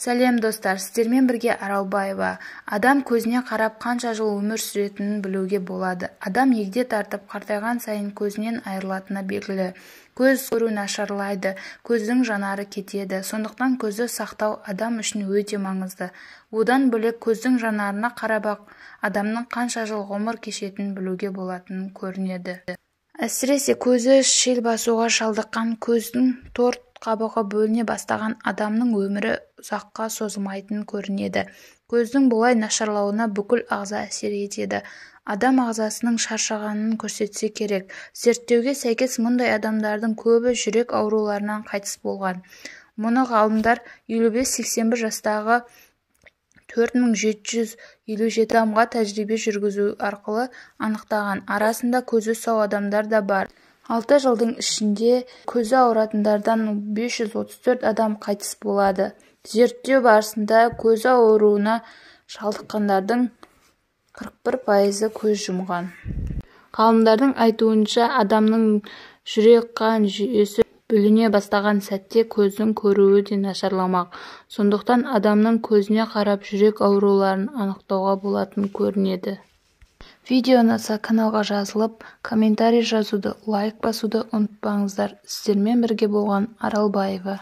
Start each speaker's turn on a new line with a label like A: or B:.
A: Сәлем достар, сіздермен бірге Аралбаева. Адам көзіне қарап қанша жыл өмір сүретінін білуге болады. Адам егде тартып қартайған сайын көзінен айырылатыны белгілі. Көз көру нашарлайды, көздің жанары кетеді. Сондықтан көзді сақтау адам үшін өте маңызды. Одан бөлек көздің жанарына қарап адамның қанша жыл ғұмыр кешетінін білуге болатынын көрінеді. Әсіресе көзі шел басуға шалдыққан, көздің торт қабығы бөліне бастаған адамның өмірі ұзаққа созылмайтын көрінеді. Көздің бұлай нашарлауына бүкіл ағза әсер етеді. Адам ағзасының шаршағанын көрсетсе керек. Зерттеуге сәйкес мұндай адамдардың көбі жүрек ауруларынан қайтыс болған. Мұны ғалымдар 55-81 жастағы 4757 адамға тәжірибе жүргізу арқылы анықтаған. Арасында көзі сау адамдар да бар. 6 жылдың ішінде көзі ауыратындардан 534 адам қайтыс болады. Зерттеу барысында көзі ауруына шалдыққандардың 41% көз жұмған. Ғалымдардың айтуынша адамның жүрек-қан жүйесі бүліне бастаған сәтте көздің көруі де нашарламақ. Сондықтан адамның көзіне қарап жүрек ауруларын анықтауға болатын көрінеді. Видео ұнаса каналға жазылып, комментарий жазуды, лайк басуды ұмытпаңыздар. Сіздермен бірге болған Аралбаева.